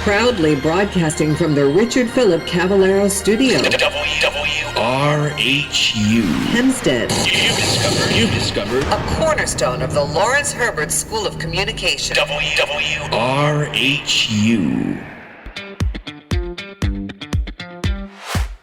Proudly broadcasting from the Richard Philip Cavallaro Studio. WRHU. Hempstead. You've discovered A cornerstone of the Lawrence Herbert School of Communication. WRHU.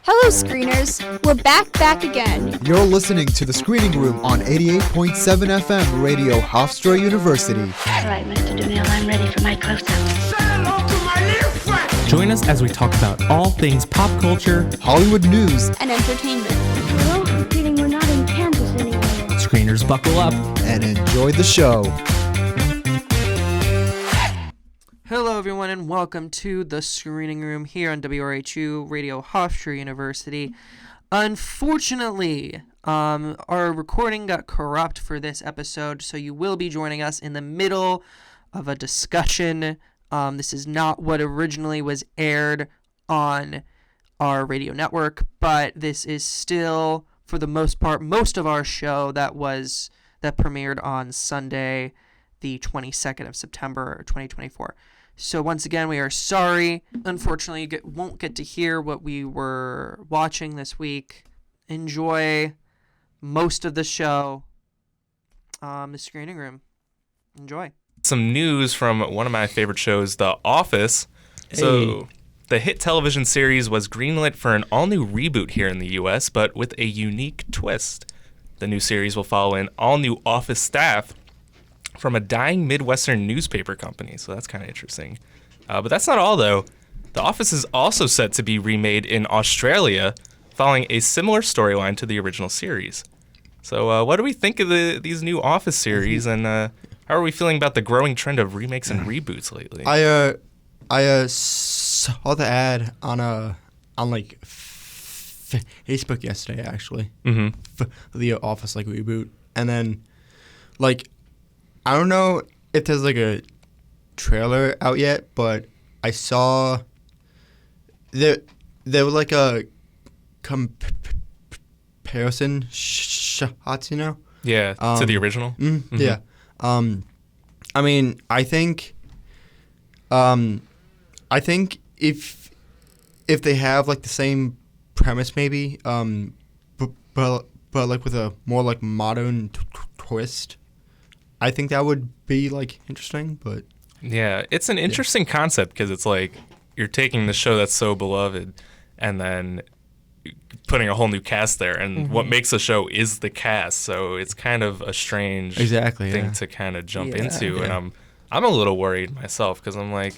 Hello, screeners. We're back again. You're listening to The Screening Room on 88.7 FM Radio Hofstra University. All right, Mr. DeMille, I'm ready for my close-up. Say hello to my little friend. Join us as we talk about all things pop culture, Hollywood news, And entertainment. We're also kidding, we're not in Kansas anymore. screeners buckle up. and enjoy the show. Hello, everyone, and welcome to the Screening Room here on WRHU Radio Hofstra University. Unfortunately, our recording got corrupt for this episode, so you will be joining us in the middle of a discussion. This is not what originally was aired on our radio network, but this is still, for the most part, most of our show that premiered on Sunday, the 22nd of September, 2024. So once again, we are sorry. Unfortunately, you won't get to hear what we were watching this week. Enjoy most of the show. The Screening Room. Enjoy. Some news from one of my favorite shows, The Office. So the hit television series was greenlit for an all-new reboot here in the U.S., but with a unique twist. The new series will follow an all-new office staff from a dying Midwestern newspaper company, so that's kind of interesting. But that's not all, though. The Office is also set to be remade in Australia, following a similar storyline to the original series. So what do we think of these new Office series, and how are we feeling about the growing trend of remakes and reboots lately? I saw the ad on Facebook yesterday, actually. For the Office reboot, and then I don't know if there's a trailer out yet, but I saw there was a comparison shots, Yeah, to the original? Yeah. I mean, I think if they have the same premise maybe, but with a more modern twist, I think that would be interesting. But yeah, it's an interesting concept because it's you're taking the show that's so beloved and then putting a whole new cast there, and what makes the show is the cast. So it's kind of a strange thing to kind of jump into, and I'm a little worried myself because I'm I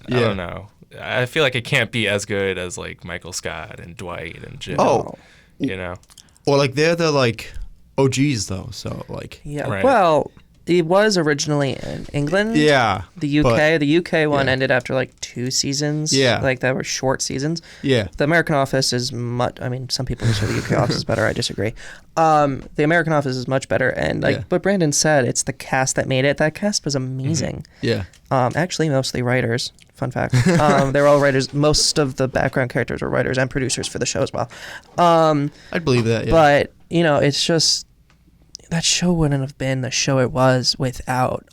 don't know. I feel like it can't be as good as Michael Scott and Dwight and Jim. Well, they're the OGs though, so Yeah, right. Well, it was originally in England. Yeah. The UK. The UK one ended after 2 seasons. Yeah. That were short seasons. Yeah. The American Office is much. I mean, some people say the UK Office is better. I disagree. The American Office is much better, and but Brandon said, it's the cast that made it. That cast was amazing. Yeah. Actually, mostly writers. Fun fact. They were all writers. Most of the background characters were writers and producers for the show as well. I'd believe that. Yeah. But it's just. That show wouldn't have been the show it was without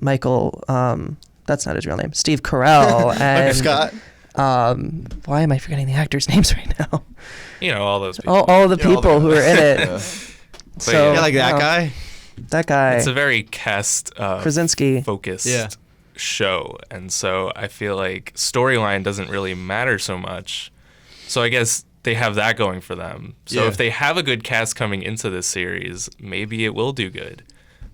Michael, that's not his real name, Steve Carell. And Scott. Why am I forgetting the actors' names right now? All those people. All the people who are in it. Yeah. So, that guy. That guy. It's a very cast Krasinski focused show, and so I feel like storyline doesn't really matter so much. So I guess they have that going for them. So if they have a good cast coming into this series, maybe it will do good.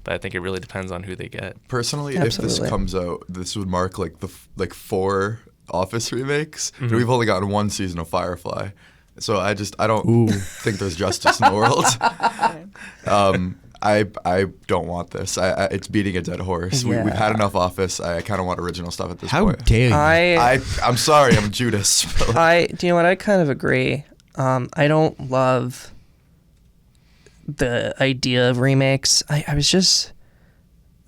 But I think it really depends on who they get. Personally, if this comes out, this would mark the 4 Office remakes. But we've only gotten 1 season of Firefly. So I don't think there's justice in the world. I don't want this. It's beating a dead horse. Yeah. We've had enough Office. I kind of want original stuff at this How point. dare you? I'm sorry, I'm Judas. Do you know what? I kind of agree. I don't love the idea of remakes. I was just,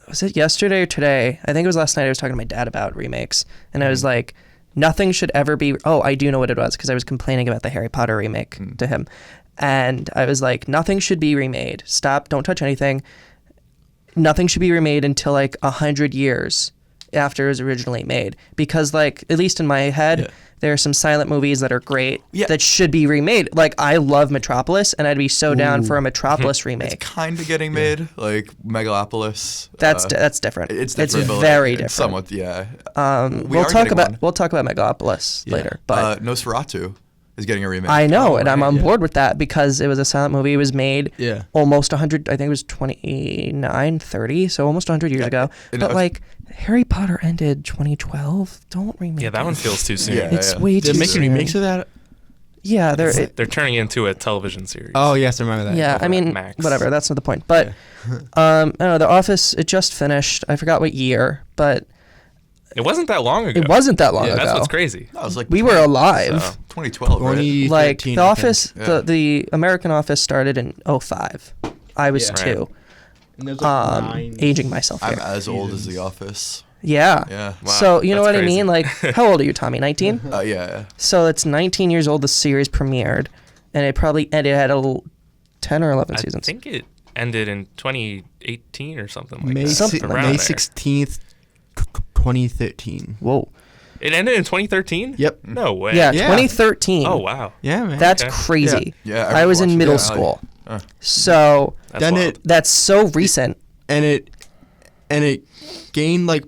was it yesterday or today? I think it was last night. I was talking to my dad about remakes, and I was like, nothing should ever be. Oh, I do know what it was, because I was complaining about the Harry Potter remake to him. And I was like, nothing should be remade. Stop. Don't touch anything. Nothing should be remade until 100 years after it was originally made. Because, like, at least in my head, there are some silent movies that are great that should be remade. Like, I love Metropolis, and I'd be so down for a Metropolis remake. It's kind of getting made, like Megalopolis. That's different. It's different. It's but very like, different. Somewhat, yeah. We'll talk about Megalopolis later. But Nosferatu is getting a remake. I know, and I'm on board with that because it was a silent movie. It was made almost 100, I think it was 29, 30, so almost 100 years ago. But, like, Harry Potter ended 2012. Don't remake it. that one feels too soon. It's way too soon. They're making remakes of that? Yeah, they're turning it into a television series. Oh, yes, I remember that. Yeah, I mean, Max. whatever, that's not the point. But, I don't know, The Office, it just finished. I forgot what year, but... It wasn't that long ago. It wasn't that long ago. That's what's crazy. That was like we were alive. So, 2012, right? Like, The Office, the American Office started in 2005. I was 2. And there's like 9. Aging myself here. I'm as old as The Office. Yeah. Yeah. Wow, So, you know what that's I mean? crazy. Like, how old are you, Tommy? 19? Yeah. So it's 19 years old the series premiered, and it probably ended at 10 or 11 seasons. I think it ended in 2018 or something like May, that. si- Around May there. 16th, 2013. Whoa. It ended in 2013? Yep. No way. Yeah, 2013. Oh, wow. Yeah, man. That's Okay. crazy. Yeah, I was in watched it. middle Yeah, school. So That's Then wild. that's so recent. and it gained like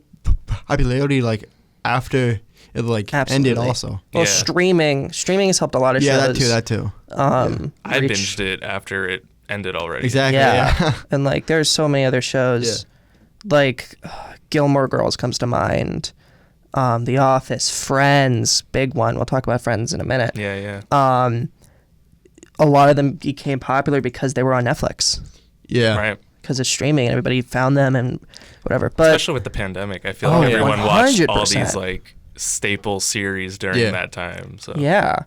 popularity like after it like Absolutely. ended also. Well, Yeah. streaming has helped a lot of Yeah, shows. that too. I reach- binged it after it ended already. Exactly. Yeah. Yeah. And like there's so many other shows. Like Gilmore Girls comes to mind. The Office, Friends, big one. We'll talk about Friends in a minute. Yeah. A lot of them became popular because they were on Netflix. Yeah. Right. Because of streaming, and everybody found them and whatever. But Especially with the pandemic. I feel like everyone watched all these 100%. like staple series during that time. So yeah,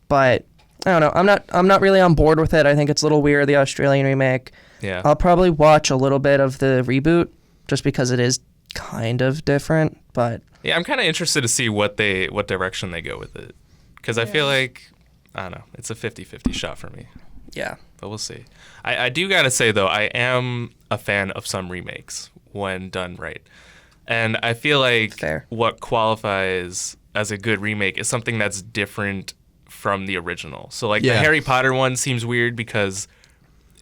but I don't know. I'm not really on board with it. I think it's a little weird, the Australian remake. Yeah. I'll probably watch a little bit of the reboot just because it is kind of different. But yeah, I'm kind of interested to see what direction they go with it. Because I feel like, I don't know, it's a 50-50 shot for me. yeah, But we'll see. I do got to say, though, I am a fan of some remakes when done right. And I feel like Fair. what qualifies as a good remake is something that's different from the original. So, like, the Harry Potter one seems weird because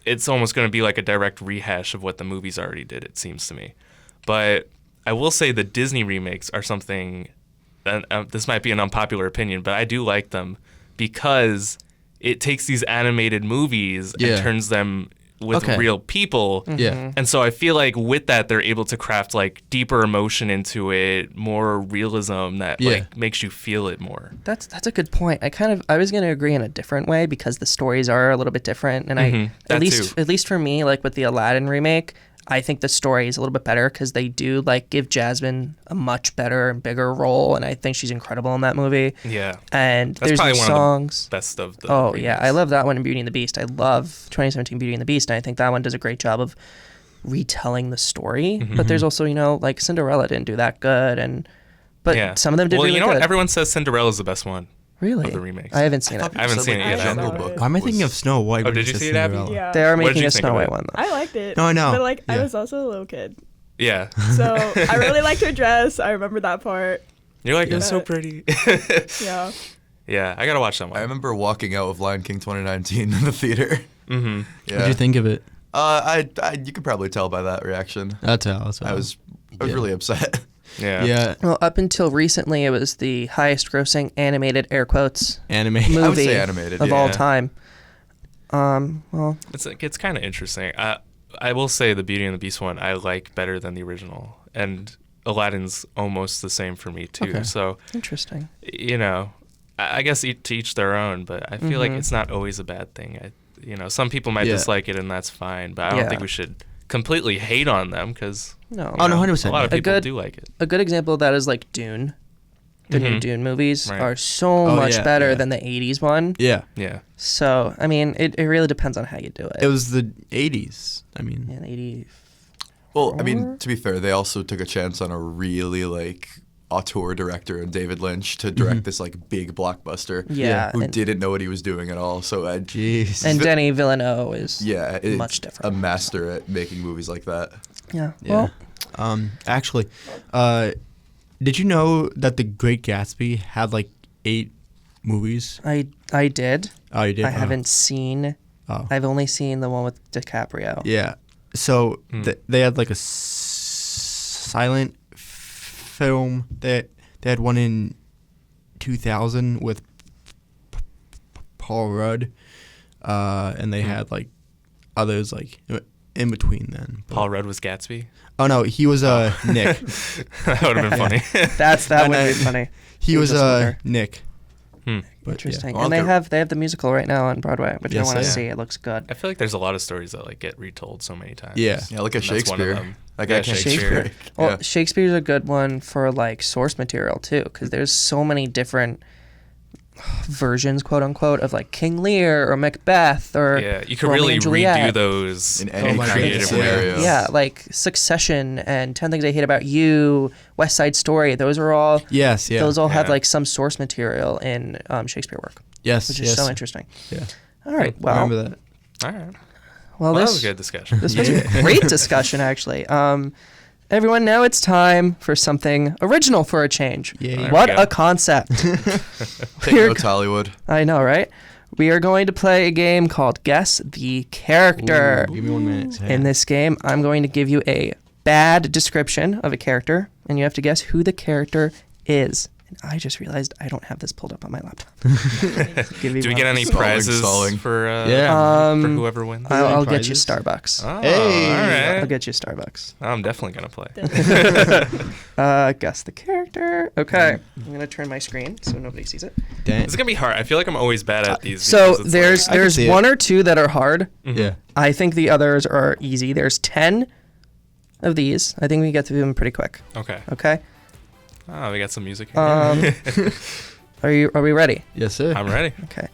it's almost going to be like a direct rehash of what the movies already did, it seems to me. But I will say the Disney remakes are something, and this might be an unpopular opinion, but I do like them because it takes these animated movies and turns them with real people. Yeah. And so I feel like with that, they're able to craft like deeper emotion into it, more realism that like makes you feel it more. that's a good point. I was gonna agree in a different way because the stories are a little bit different, and at least for me, like with the Aladdin remake, I think the story is a little bit better because they do like give Jasmine a much better and bigger role, and I think she's incredible in that movie. Yeah. And That's there's probably new one songs. of the best of the Oh remakes. yeah, I love that one in Beauty and the Beast. I love 2017 Beauty and the Beast, and I think that one does a great job of retelling the story. But there's also, like Cinderella didn't do that good, but some of them did really you know good. what? Everyone says Cinderella's the best one. Really? Of the remakes. I haven't seen it. I haven't seen it yet. Jungle Book. Why am I thinking of Snow White? Oh, when did you said see it, Abby? Cinderella? Yeah. They are What did making you a think Snow of White it? one though. I liked it. No, I know. But like I Yeah. was also a little kid. Yeah. So I really liked her dress. I remember that part. You're like, it's so But- pretty. Yeah. Yeah, I gotta watch that one. I remember walking out of Lion King 2019 in the theater. Mm-hmm. Yeah. What'd you think of it? You could probably tell by that reaction. That's how. I was really upset. Yeah. Yeah. Well, up until recently, it was the highest-grossing animated air quotes Anime. movie I would say animated, of all yeah. time. Well, It's kind of interesting. I will say the Beauty and the Beast one I like better than the original, and Aladdin's almost the same for me too. Okay. So interesting. I guess to each their own, but I feel like it's not always a bad thing. Some people might dislike it, and that's fine. But I don't think we should completely hate on them because No. Oh, no, 100%. a lot of people do like it. A good example of that is like Dune. The new Dune movies Right. are so much yeah, better yeah. than the 80s one. Yeah. Yeah. So, I mean, it really depends on how you do it. It was the 80s. I mean. in 80. Well, I mean, to be fair, they also took a chance on a really auteur director in David Lynch to direct this big blockbuster. Yeah, Who and- didn't know what he was doing at all. So Jeez. And Denis Villeneuve is it's much different. a master at making movies like that. Yeah. Yeah. Well, Actually, Did you know that The Great Gatsby had like 8 movies? I did. Oh, you did? I haven't seen. Oh. I've only seen the one with DiCaprio. Yeah. So they had like a silent film. They had one in 2000 with Paul Rudd, and they had like others like in between then. But, Paul Rudd was Gatsby? oh no, he was Nick. That would have been funny. That would be funny. He was Nick. But, Interesting. yeah. And they have the musical right now on Broadway, which I Yes, want to yeah. see. It looks good. I feel like there's a lot of stories that like get retold so many times. Yeah. Yeah, look at And that's one of Shakespeare. them. That guy Yeah, can't Shakespeare. speak. Well, Yeah. Shakespeare's a good one for like source material too, because there's so many different versions, quote unquote, of like King Lear or Macbeth or Yeah, you could Romeo really and Juliet. redo those In in any any my creative goodness, way. scenario. Yeah, like Succession and 10 Things I Hate About You, West Side Story. Those are all. Yes. Yeah. Those all have Yeah. like some source material in Shakespeare work, yes. which is yes. so interesting. Yeah. All right. I Well, remember that. All right. well, Well, that this was a good discussion. This was a great discussion, actually. Everyone, now it's time for something original for a change. Yay. There What we go. a concept. Take We're- notes, Hollywood. I know, right? We are going to play a game called Guess the Character. Ooh, give me 1 minute. In this game, I'm going to give you a bad description of a character, and you have to guess who the character is. And I just realized I don't have this pulled up on my laptop. Do we get any prizes for for whoever wins? I'll get you Starbucks. Oh, Hey. all right. I'll get you Starbucks. I'm definitely gonna play. Guess the character. Okay, I'm gonna turn my screen so nobody sees it. Damn. It's gonna be hard. I feel like I'm always bad at these. So because it's there's I can there's see it. one or two that are hard. Yeah. I think the others are easy. There's 10 of these. I think we can get through them pretty quick. Okay. Okay. Oh, we got some music here. Are we ready? Yes, sir. I'm ready. Okay.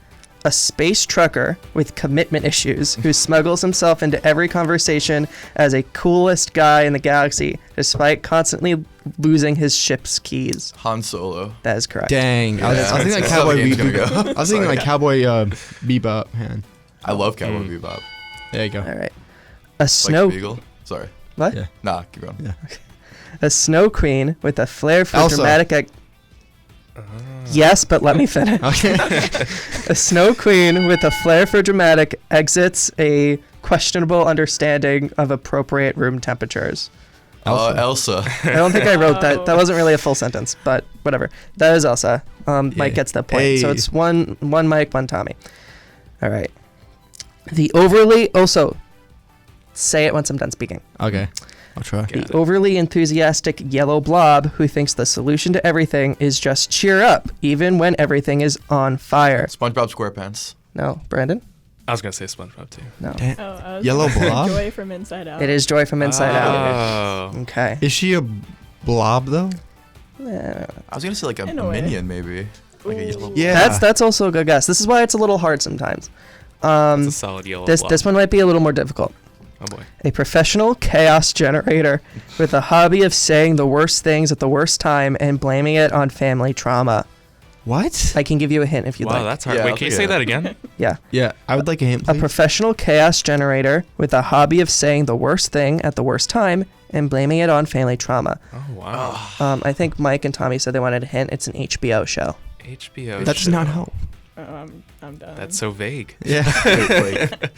A space trucker with commitment issues who smuggles himself into every conversation as a coolest guy in the galaxy, despite constantly losing his ship's keys. Han Solo. That is correct. Dang. I was Yeah. thinking like That's how Cowboy the game's gonna Bebop. go. I was thinking Sorry. like Cowboy Bebop. Man. I love Cowboy Bebop. There you go. All right. A snow. Like Beagle. Sorry. What? Yeah. Nah, keep going. Yeah. A snow queen with a flair for Elsa. dramatic. Yes, but let me finish. Okay. A snow queen with a flair for dramatic exits a questionable understanding of appropriate room temperatures. Elsa. I don't think I wrote that. That wasn't really a full sentence, but whatever. That is Elsa. Mike gets that point. So Hey. it's one Mike, one Tommy. All right. The overly also say it once I'm done speaking. Okay. I'll try. The overly enthusiastic yellow blob who thinks the solution to everything is just cheer up, even when everything is on fire. SpongeBob SquarePants. No, Brandon? I was gonna say SpongeBob too. No. I was Yellow blob? Joy from Inside Out. It is Joy from Inside Out. Oh. Okay. Is she a blob though? Yeah. I was gonna say like a In a way. minion maybe. Like a yellow. Yeah. That's also a good guess. This is why it's a little hard sometimes. It's a solid yellow. This blob. one might be a little more difficult. Oh boy. A professional chaos generator with a hobby of saying the worst things at the worst time and blaming it on family trauma. What? I can give you a hint if you'd Wow, like. that's hard. Yeah, Wait, I'll can you take say it. that again? Yeah. Yeah. I would like a hint, A please. professional chaos generator with a hobby of saying the worst thing at the worst time and blaming it on family trauma. Oh wow. I think Mike and Tommy said they wanted a hint. It's an HBO show. HBO. That does not help. I'm done. That's so vague. Yeah. Wait, like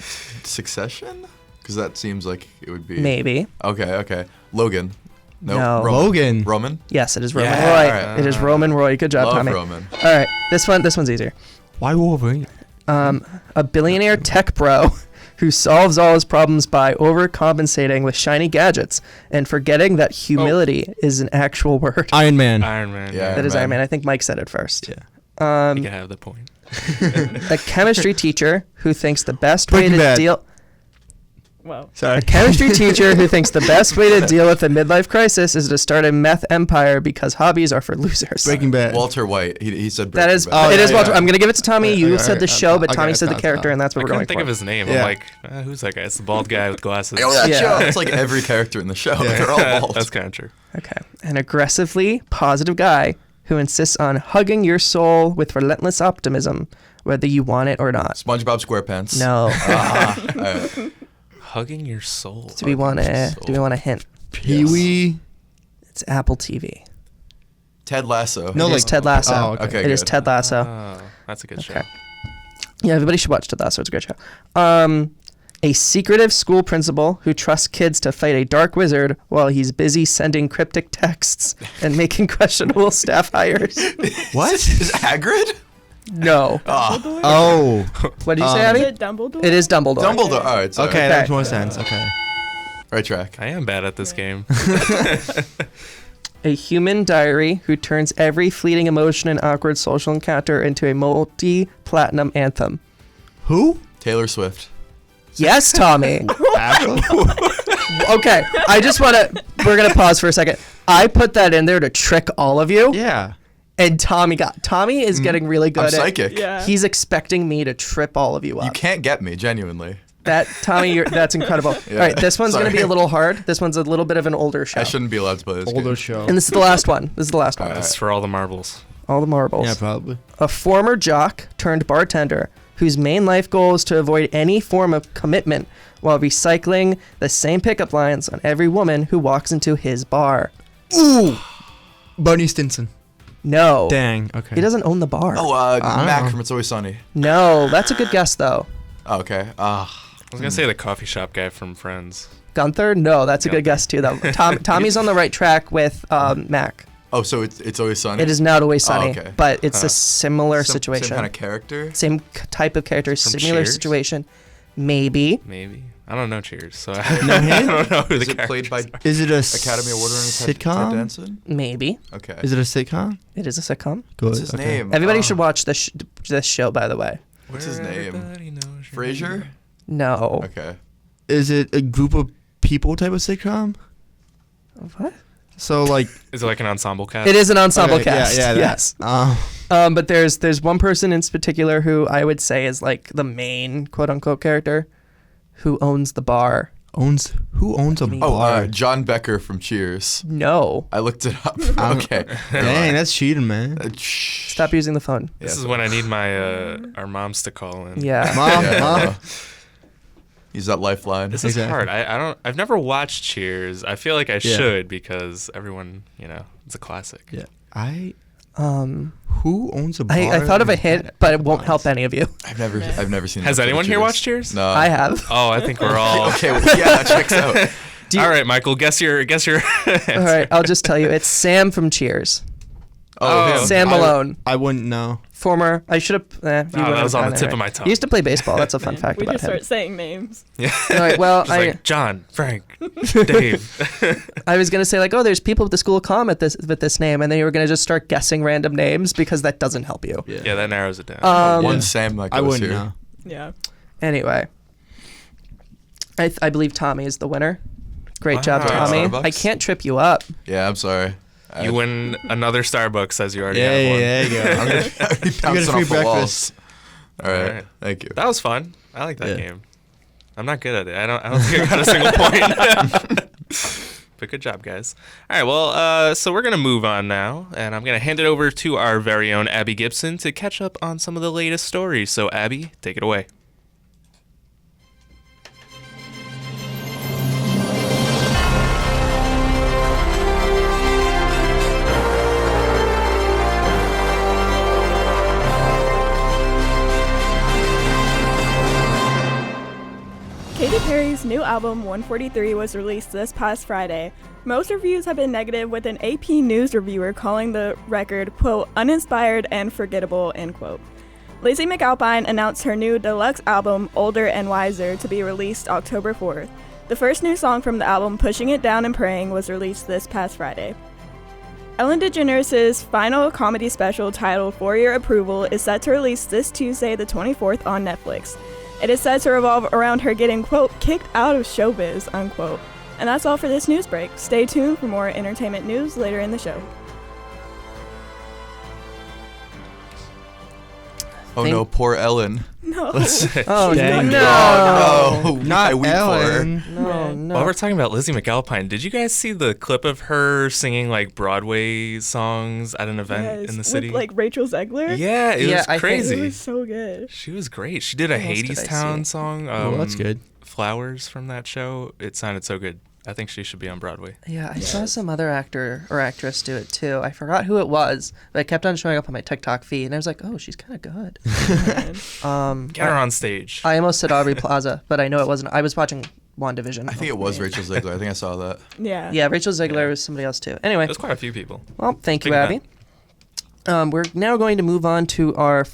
Succession? Because that seems like it would be. Maybe. Okay. Logan. No. Roman. Logan. Roman. Yes, it is Roman Yeah, Roy. alright. It is Roman Roy. Good job, Love Tommy. Roman. All right, this one's easier. Why Wolverine? A billionaire tech bro who solves all his problems by overcompensating with shiny gadgets and forgetting that humility is an actual word. Iron Man. Iron Man. Yeah. That is Iron Man. Man. I think Mike said it first. Yeah. You can have the point. A chemistry teacher who thinks the best way Breaking to Bad. deal. Well, Sorry. A chemistry teacher who thinks the best way to deal with a midlife crisis is to start a meth empire because hobbies are for losers. Breaking Bad. Walter White. He said. That is, Breaking Bad. it is yeah, Walter. yeah. I'm gonna give it to Tommy. You Okay, said the okay, show, but okay, Tommy said the it's character, not. and that's I what we're couldn't going think for. of his name. Yeah. I'm like, who's that guy? It's the bald guy with glasses. Oh, that Yeah. show. It's like every character in the show. Yeah. They're all bald. That's kind of true. Okay. An aggressively positive guy who insists on hugging your soul with relentless optimism, whether you want it or not. SpongeBob SquarePants. No. Hugging your soul. Do we want a hint? Pee-wee. It's Apple TV. Ted Lasso. No, It is Ted Lasso. Oh, okay. Okay, It is good. Ted Lasso. Oh, that's a good show. Okay. Yeah, everybody should watch Ted Lasso. It's a great show. A secretive school principal who trusts kids to fight a dark wizard while he's busy sending cryptic texts and making questionable staff hires. What? Is it Hagrid? No. Oh. What did you say, Is Abby? it Dumbledore? It is Dumbledore. Dumbledore. All right. Sorry. Okay, that makes more sense. Okay. Right track. I am bad at this game. A human diary who turns every fleeting emotion and awkward social encounter into a multi-platinum anthem. Who? Taylor Swift. Yes, Tommy. Actually? Okay, we're going to pause for a second. I put that in there to trick all of you. Yeah. And Tommy is getting really good I'm at psychic. Yeah. He's expecting me to trip all of you up. You can't get me, genuinely. Tommy, that's incredible. Yeah. All right, this one's going to Sorry. be a little hard. This one's a little bit of an older show. I shouldn't be allowed to play this Older game. show. And this is the last one. This is the last one. That's for all the marbles. All the marbles. Yeah, probably. A former jock turned bartender whose main life goal is to avoid any form of commitment while recycling the same pickup lines on every woman who walks into his bar. Ooh. Barney Stinson. No. Dang. Okay. He doesn't own the bar. Oh, I don't Mac know. from It's Always Sunny. No, that's a good guess though. Oh, okay. I was gonna say the coffee shop guy from Friends. Gunther? No, that's a good guess too though. Tommy's on the right track with Mac. Oh, so it's Always Sunny? It is Not Always Sunny, okay. but it's a similar Same situation. kind of character? Same type of character, From similar Cheers? situation. Maybe. Maybe. I don't know Cheers, so No I hint? don't know who Is the it played by characters are. Is it a Academy Award-winning Ted sitcom? Danson? Maybe. Okay. Is it a sitcom? It is a sitcom. Good. What's his okay. name? Everybody Oh, should watch this show, by the way. What's his name? Everybody knows your Frasier? name. No. Okay. Is it a group of people type of sitcom? What? So like. Is it like an ensemble cast? It is an ensemble Okay, cast. Yeah, that. Yes. But there's one person in particular who I would say is like the main quote unquote character, who owns the bar. Who owns a bar? John Becker from Cheers. No. I looked it up. Okay. Dang, that's cheating, man. Stop using the phone. This is when I need my our moms to call in. Yeah. Mom. Use that lifeline. This is hard. I've never watched Cheers. I feel like I should because everyone, it's a classic. Yeah. Who owns a bar? I thought of a hint, but it won't help any of you. I've never seen. Has anyone here watched Cheers? No. I have. Oh, I think we're all Okay. Well, yeah, that checks out. all right, Michael. Guess your. All right, I'll just tell you. It's Sam from Cheers. Oh, him. Sam Malone. I wouldn't know. Former. I should have. that was on the tip of my tongue. He used to play baseball. That's a fun fact We about just him. start saying names. Yeah. All right, well, Just like John, Frank, Dave. I was gonna say like, oh, there's people at the school of comm with this name, and then you were gonna just start guessing random names because that doesn't help you. Yeah, that narrows it down. One Sam that goes I wouldn't here. know. Yeah. Anyway, I believe Tommy is the winner. Great job, Wow. Tommy. Starbucks? I can't trip you up. Yeah, I'm sorry. You win another Starbucks as you already Yeah, have one. there you go. I'm gonna be bouncing free off the walls. breakfast. All right. Alright. Thank you. That was fun. I like that Yeah. game. I'm not good at it. I don't think I got a single point. But good job, guys. All right, well, so we're going to move on now, and I'm going to hand it over to our very own Abby Gibson to catch up on some of the latest stories. So, Abby, take it away. Katy Perry's new album 143 was released this past Friday. Most reviews have been negative, with an AP News reviewer calling the record, quote, uninspired and forgettable, end quote. Lizzie McAlpine announced her new deluxe album, Older and Wiser, to be released October 4th. The first new song from the album, Pushing It Down and Praying, was released this past Friday. Ellen DeGeneres' final comedy special titled For Your Approval is set to release this Tuesday the 24th on Netflix. It is said to revolve around her getting, quote, kicked out of showbiz, unquote. And that's all for this news break. Stay tuned for more entertainment news later in the show. Oh no, poor Ellen. No. Oh, Dang. no. Oh no, Not I weep Ellen. for her. No, no. While we're talking about Lizzie McAlpine, did you guys see the clip of her singing like Broadway songs at an event Yes, in the city? with, like, Rachel Zegler? Yeah, it Yeah, was I think- crazy. It was so good. She was great. She did a What else did I Hadestown see? song. Oh, that's good. Flowers from that show. It sounded so good. I think she should be on Broadway. Yeah, I saw some other actor or actress do it too. I forgot who it was, but it kept on showing up on my TikTok feed, and I was like, oh, she's kind of good. Get her on stage. I almost said Aubrey Plaza, but I know it wasn't. I was watching WandaVision. I think it was Rachel Ziegler. I think I saw that. Yeah. Yeah, Rachel Ziegler was somebody else too. Anyway. There's quite a few people. Well, thank you, Abby. We're now going to move on to our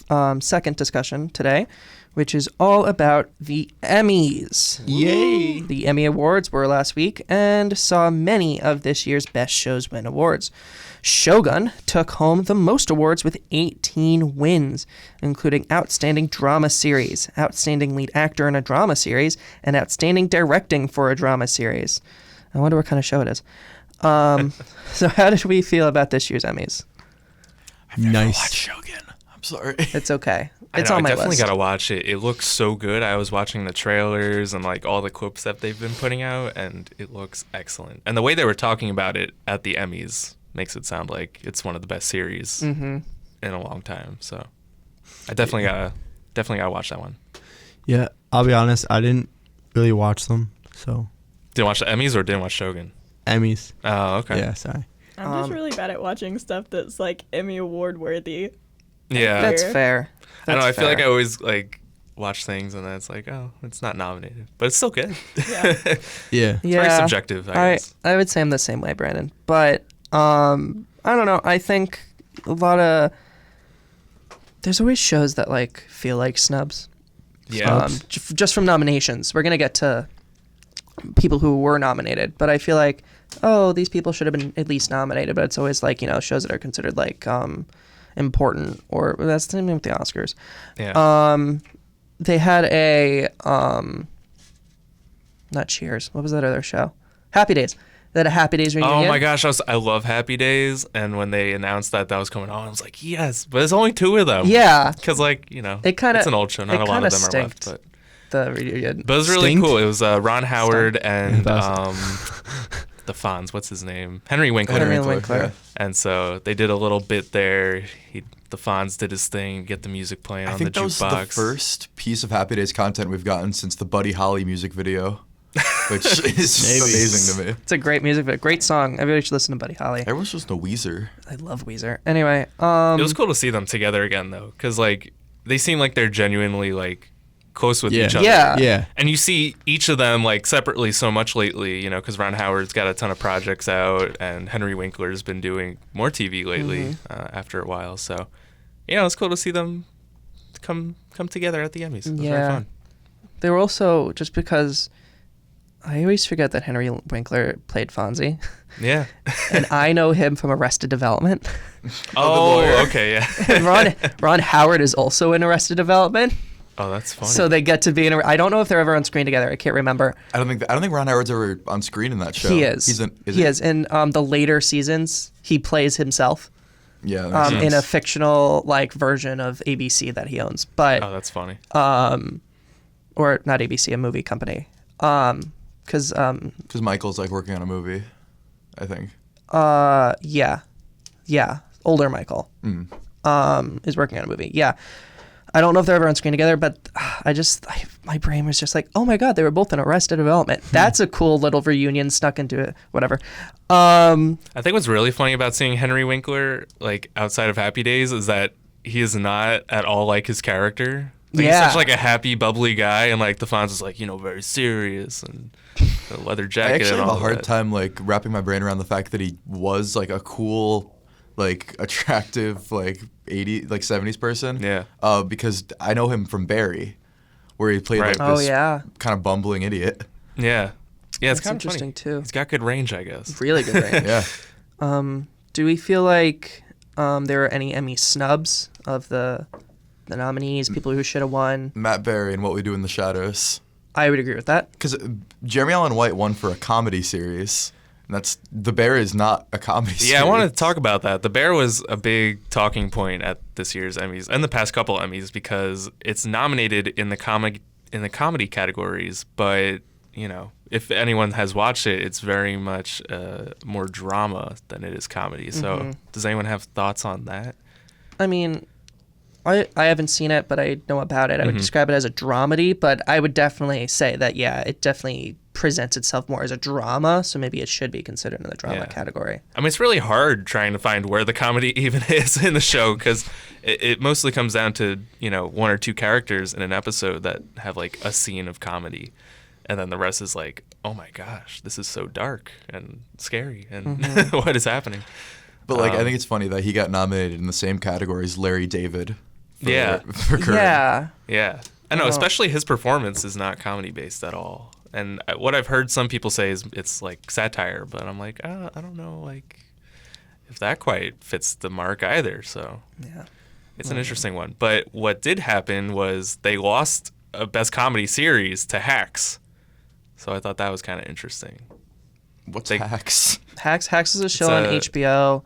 second discussion today, which is all about the Emmys. Yay! The Emmy Awards were last week and saw many of this year's Best Shows win awards. Shogun took home the most awards with 18 wins, including Outstanding Drama Series, Outstanding Lead Actor in a Drama Series, and Outstanding Directing for a Drama Series. I wonder what kind of show it is. So how did we feel about this year's Emmys? I've never watched Shogun. I'm sorry. It's okay. It's I on my definitely list. gotta watch it. It looks so good. I was watching the trailers and like all the clips that they've been putting out, and it looks excellent. And the way they were talking about it at the Emmys makes it sound like it's one of the best series in a long time. So I definitely gotta watch that one. Yeah, I'll be honest. I didn't really watch them, so. Didn't watch the Emmys or didn't watch Shogun? Emmys. Oh, okay. Yeah, sorry. I'm just really bad at watching stuff that's like Emmy Award worthy. Yeah, That's fair. I know. I feel like I fair. always like watch things and then it's like, oh, it's not nominated, but it's still good. Yeah. Yeah. It's very subjective, I guess. I would say I'm the same way, Brandon. But I don't know. I think a lot of there's always shows that like feel like snubs. Yeah. Just from nominations. We're gonna get to people who were nominated, but I feel like these people should have been at least nominated. But it's always like shows that are considered like important, or that's the same thing with the Oscars. Yeah. They had a not Cheers. What was that other show? Happy Days. They had a Happy Days reunion. Oh my gosh, I love Happy Days, and when they announced that was coming on, I was like, yes, but there's only 2 of them. Yeah. Because it's an old show. Not a lot of them are left, but the reunion. But it was really Stinked? cool. It was Ron Howard and the Fonz. What's his name? Henry Winkler. Henry Winkler. Yeah. And so they did a little bit there. The Fonz did his thing, get the music playing on the I think that was the jukebox. first piece of Happy Days content we've gotten since the Buddy Holly music video, which is just amazing to me. It's a great music video. Great song. Everybody should listen to Buddy Holly. Everyone's just a Weezer. I love Weezer. Anyway, It was cool to see them together again, though, because they seem like they're genuinely close with each other. Yeah. Yeah. And you see each of them separately so much lately, because Ron Howard's got a ton of projects out, and Henry Winkler's been doing more TV lately after a while. So, it's cool to see them come together at the Emmys. It was very fun. They were also, just because I always forget that Henry Winkler played Fonzie. Yeah. And I know him from Arrested Development. Oh, okay, yeah. And Ron Howard is also in Arrested Development. Oh, that's funny. So they get to be in. I don't know if they're ever on screen together. I can't remember. I don't think Ron Howard's ever on screen in that show. He is. He is. In the later seasons, he plays himself. Yeah. That makes In a sense. fictional version of ABC that he owns, but Oh, that's funny. or not ABC, a movie company. Because Michael's working on a movie, I think. yeah, older Michael is working on a movie. Yeah. I don't know if they're ever on screen together, but my brain was just like, oh my God, they were both in Arrested Development. That's a cool little reunion snuck into it, whatever. I think what's really funny about seeing Henry Winkler, outside of Happy Days, is that he is not at all like his character. He's such a happy, bubbly guy, and the Fonz is very serious and the leather I jacket actually and have all a hard that. time wrapping my brain around the fact that he was a cool, attractive 70s person. Yeah. Because I know him from Barry, where he played Right. Oh, this yeah. kind of bumbling idiot. Yeah. Yeah, it's That's kind of interesting, too. He's got good range, I guess. Really good range. Yeah. Do we feel like there are any Emmy snubs of the nominees, people who should have won? Matt Berry and What We Do in the Shadows. I would agree with that. Because Jeremy Allen White won for a comedy series. And The Bear is not a comedy series. Yeah, I wanted to talk about that. The Bear was a big talking point at this year's Emmys and the past couple Emmys because it's nominated in the comedy categories, but if anyone has watched it, it's very much more drama than it is comedy. So, does anyone have thoughts on that? I mean, I haven't seen it, but I know about it. I would describe it as a dramedy, but I would definitely say that, yeah, it definitely presents itself more as a drama, so maybe it should be considered in the drama category. I mean, it's really hard trying to find where the comedy even is in the show, because it mostly comes down to, one or two characters in an episode that have, like, a scene of comedy. And then the rest is like, oh my gosh, this is so dark and scary, and what is happening? But I think it's funny that he got nominated in the same category as Larry David. For Yeah. Yeah. I know, especially his performance is not comedy based at all. And what I've heard some people say is it's like satire, but I'm like, I don't know, like if that quite fits the mark either. So yeah, it's an interesting one. But what did happen was they lost a best comedy series to Hacks. So I thought that was kind of interesting. What's Hacks? Hacks is a show on HBO.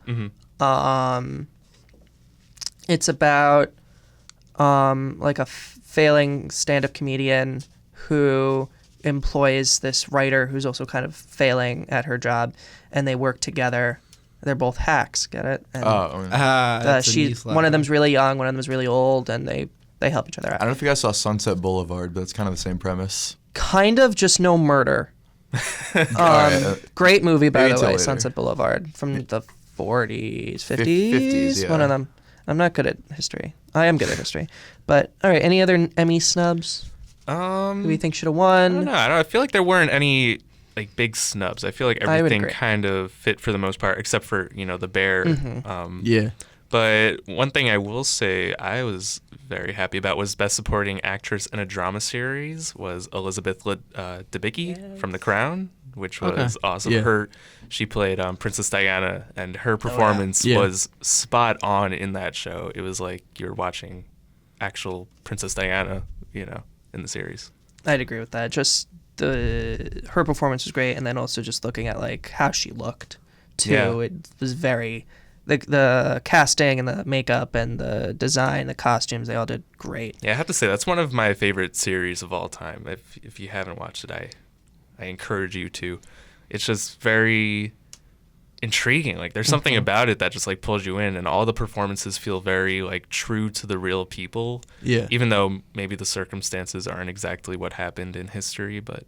It's about like a failing stand-up comedian who employs this writer who's also kind of failing at her job, and they work together. They're both hacks, get it? And, one of them's really young, one of them's really old, and they help each other out. I don't know if you guys saw Sunset Boulevard, but it's kind of the same premise. Kind of, just no murder. Great movie, by the way, Sunset Boulevard, from the 40s, 50s? Yeah. One of them. I'm not good at history. I am good at history. But, all right, any other Emmy snubs? Who do you think should have won? I don't know. I feel like there weren't any like big snubs. I feel like everything kind of fit for the most part, except for, the Bear. Yeah. But one thing I will say I was very happy about was Best Supporting Actress in a Drama Series was Elizabeth Debicki from The Crown, which was awesome. Yeah. She played Princess Diana, and her performance was spot on in that show. It was like you're watching actual Princess Diana, in the series. I'd agree with that. Just her performance was great, and then also just looking at like how she looked too. Yeah. It was very the casting and the makeup and the design, the costumes, they all did great. Yeah, I have to say that's one of my favorite series of all time. If you haven't watched it, I encourage you to. It's just very intriguing. Like there's something about it that just like pulls you in, and all the performances feel very like true to the real people. Yeah. Even though maybe the circumstances aren't exactly what happened in history, but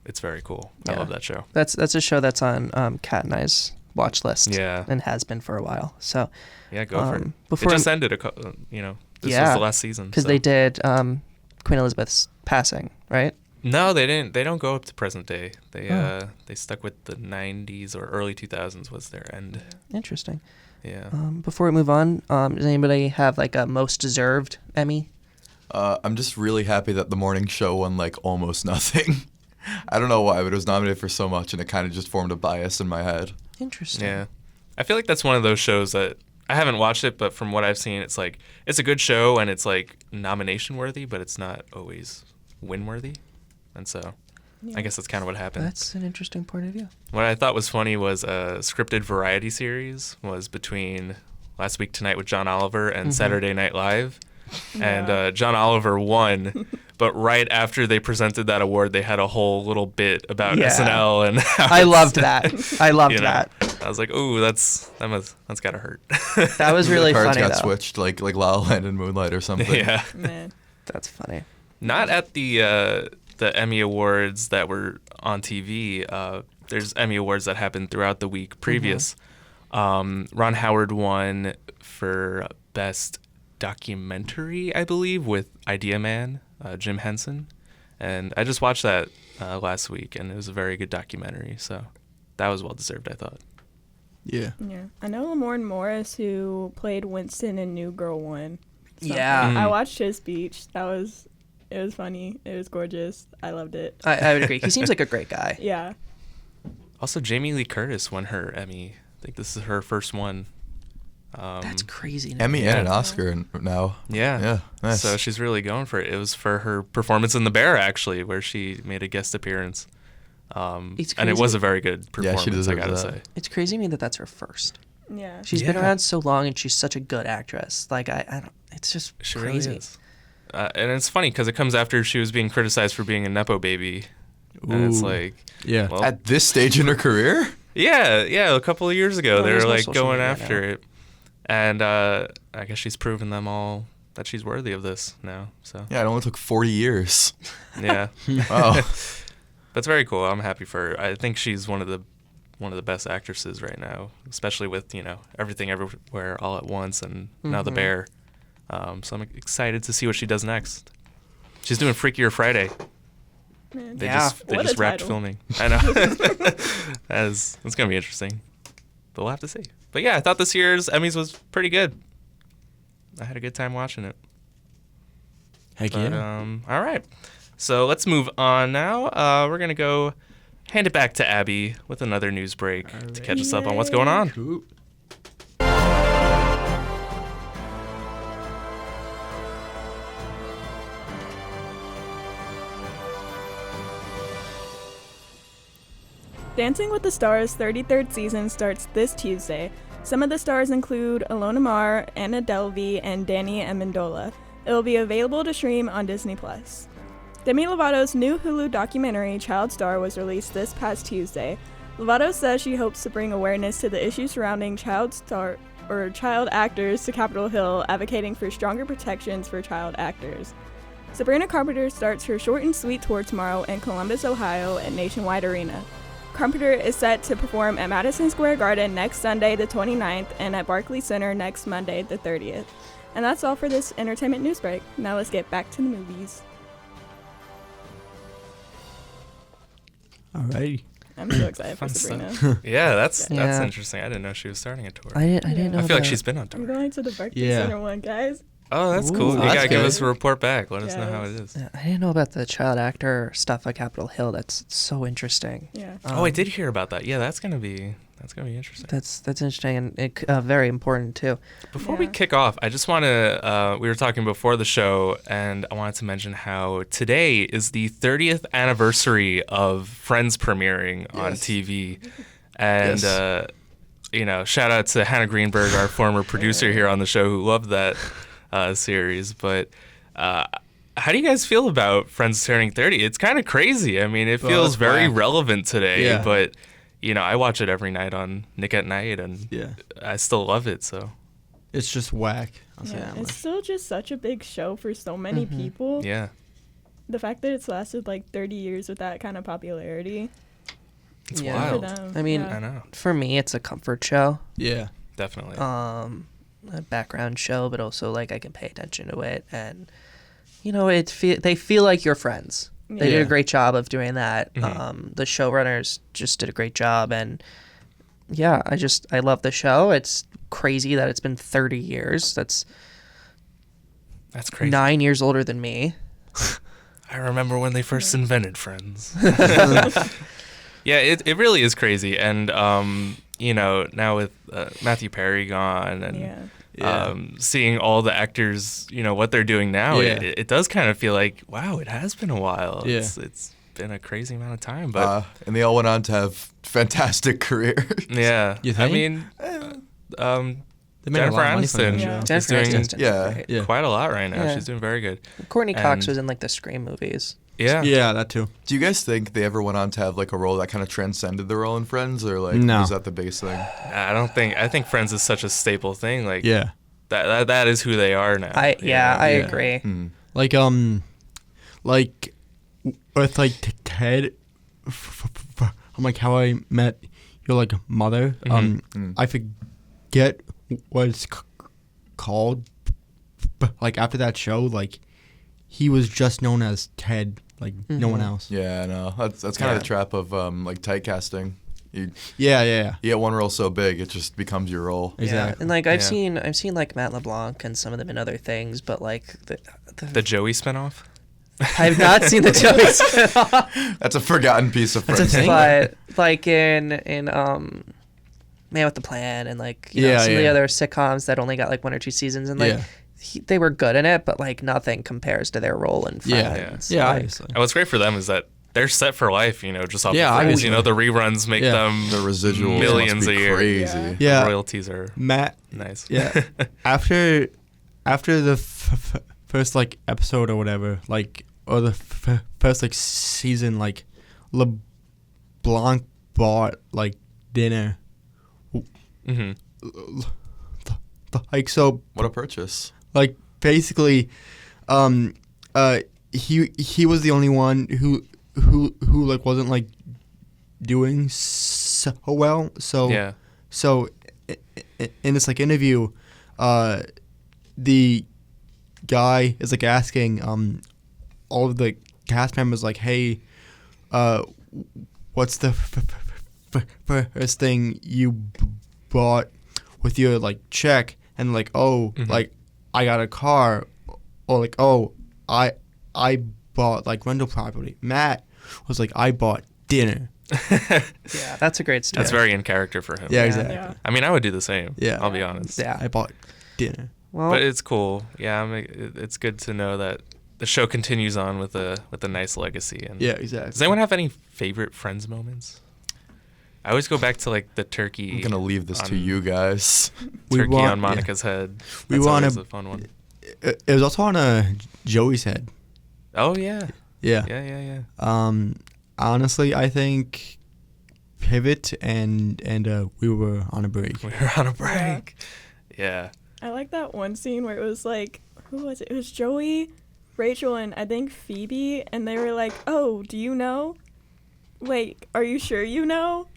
it's very cool. I love that show. That's a show that's on Kat and I's watch list. Yeah. And has been for a while. So yeah, go for it. It just ended this was the last season. Because they did Queen Elizabeth's passing, right? No, they didn't. They don't go up to present day. They stuck with the 90s or early 2000s was their end. Interesting. Yeah. Before we move on, does anybody have like a most deserved Emmy? I'm just really happy that the morning show won like almost nothing. I don't know why, but it was nominated for so much, and it kind of just formed a bias in my head. Interesting. Yeah. I feel like that's one of those shows that I haven't watched it, but from what I've seen, it's like it's a good show and it's like nomination worthy, but it's not always win worthy. And so I guess that's kind of what happened. That's an interesting point of view. What I thought was funny was a scripted variety series was between Last Week Tonight with John Oliver and Saturday Night Live. And John Oliver won, but right after they presented that award, they had a whole little bit about SNL, and I loved that. I loved that. I was like, "Ooh, that's gotta hurt." That was really the cards funny. Got switched like La La Land and Moonlight or something. Yeah, Man. That's funny. Not at the Emmy Awards that were on TV. There's Emmy Awards that happened throughout the week previous. Ron Howard won for Best Documentary, I believe, with Idea Man, Jim Henson. And I just watched that last week, and it was a very good documentary. So that was well-deserved, I thought. Yeah. Yeah. I know Lamorne Morris, who played Winston in New Girl, won. So Yeah. I watched his speech. It was funny. It was gorgeous. I loved it. I would agree. He seems like a great guy. Yeah. Also, Jamie Lee Curtis won her Emmy. I think this is her first one. That's crazy. Emmy and an Oscar now. Yeah. Yeah. Nice. So she's really going for it. It was for her performance in The Bear, actually, where she made a guest appearance. And it was a very good performance, she deserves I gotta that. say. It's crazy to me that that's her first. Yeah. She's been around so long, and she's such a good actress. Like I don't. It's just She crazy. really is. And it's funny because it comes after she was being criticized for being a Nepo baby. And it's like, Yeah. well, At this stage in her career? yeah, a couple of years ago, Well, they there's were no like social going media after now. it. And I guess she's proven them all that she's worthy of this now. So Yeah, it only took 40 years. yeah. Oh. That's very cool. I'm happy for her. I think she's one of the best actresses right now, especially with, Everything Everywhere All at Once and now The Bear. So I'm excited to see what she does next. She's doing Freakier Friday. Man, They just wrapped filming. I know. It's going to be interesting. But we'll have to see. But yeah, I thought this year's Emmys was pretty good. I had a good time watching it. Heck yeah. All right. So let's move on now. We're going to go hand it back to Abby with another news break to catch us up on what's going on. Cool. Dancing with the Stars' 33rd season starts this Tuesday. Some of the stars include Ilona Maher, Anna Delvey, and Danny Amendola. It will be available to stream on Disney+. Demi Lovato's new Hulu documentary, Child Star, was released this past Tuesday. Lovato says she hopes to bring awareness to the issues surrounding child actors to Capitol Hill, advocating for stronger protections for child actors. Sabrina Carpenter starts her short and sweet tour tomorrow in Columbus, Ohio at Nationwide Arena. Carpenter is set to perform at Madison Square Garden next Sunday, the 29th, and at Barclays Center next Monday, the 30th. And that's all for this entertainment news break. Now let's get back to the movies. Alrighty. I'm so excited for Sabrina. Yeah, that's interesting. I didn't know she was starting a tour. I didn't know. I feel like she's been on tour. I'm going to the Barclays Center one, guys. Oh, that's cool. You gotta give us a report back. Let us know how it is. Yeah, I didn't know about the child actor stuff at Capitol Hill. That's so interesting. Yeah. I did hear about that. Yeah, that's gonna be interesting. That's interesting and very important too. Before we kick off, I just want to. We were talking before the show, and I wanted to mention how today is the 30th anniversary of Friends premiering on TV, and shout out to Hannah Greenberg, our former producer here on the show, who loved that series. But how do you guys feel about Friends turning 30? It's kind of crazy. I mean, it feels very relevant today, but I watch it every night on Nick at Night, and I still love it. So it's just whack. It's still just such a big show for so many people. Yeah. The fact that it's lasted like 30 years with that kind of popularity. It's wild. I mean, I know. For me, it's a comfort show. Yeah, definitely. A background show, but also like I can pay attention to it, and they feel like your friends. They did a great job of doing that. The showrunners just did a great job, and I love the show. It's crazy that it's been 30 years. That's crazy. 9 years older than me. I remember when they first invented Friends. Yeah, it really is crazy, and now with Matthew Perry gone and seeing all the actors, what they're doing now, it does kind of feel like, wow, it has been a while. Yeah. It's been a crazy amount of time, but and they all went on to have fantastic careers. Yeah, you think? I mean, Jennifer Aniston is doing quite a lot right now. Yeah. She's doing very good. Courtney Cox was in like the Scream movies. Yeah, that too. Do you guys think they ever went on to have like a role that kind of transcended the role in Friends, or like was that the biggest thing? I think Friends is such a staple thing. Like that is who they are now. I agree. Mm. Like with like Ted, I'm like How I Met Your like Mother. I forget what it's called, but like after that show, like he was just known as Ted. Like no one else. Yeah, no, that's kind of the trap of like typecasting. You get one role so big, it just becomes your role. Exactly. Yeah. And like I've seen like Matt LeBlanc and some of them in other things, but like the Joey spinoff. I've not seen the Joey spinoff. That's a forgotten piece of Friends. But like in Man with the Plan and like some of the other sitcoms that only got like 1 or 2 seasons and like. They were good in it, but like nothing compares to their role in Friends. Yeah, like, obviously. And what's great for them is that they're set for life, just off the Friends. The reruns make them the residuals millions a year. Crazy. Yeah. The royalties are nice. Yeah. after the first like episode or whatever, like or the first like season, like LeBlanc bought like dinner. Like, so What a purchase. like basically, he was the only one who like wasn't like doing so well. So Yeah. So in this like interview, the guy is like asking all of the cast members like, hey, what's the first thing you bought with your like check? And like, oh, like I got a car, or like, oh, I bought like rental property. Matt was like, I bought dinner. Yeah, that's a great story. That's very in character for him. Yeah, exactly. Yeah. I mean, I would do the same. Yeah. I'll be honest. Yeah. I bought dinner. Well, But it's cool. Yeah, it's good to know that the show continues on with a nice legacy. And Yeah, exactly. does anyone have any favorite Friends moments? I always go back to like the turkey. I'm gonna leave this to you guys. Turkey on Monica's head. We That's want always a fun one. It was also on Joey's head. Oh yeah. Yeah. Yeah. Honestly, I think Pivot and we were on a break. We were on a break. Yeah. I like that one scene where it was like, who was it? It was Joey, Rachel, and I think Phoebe, and they were like, oh, do you know? Wait, are you sure you know?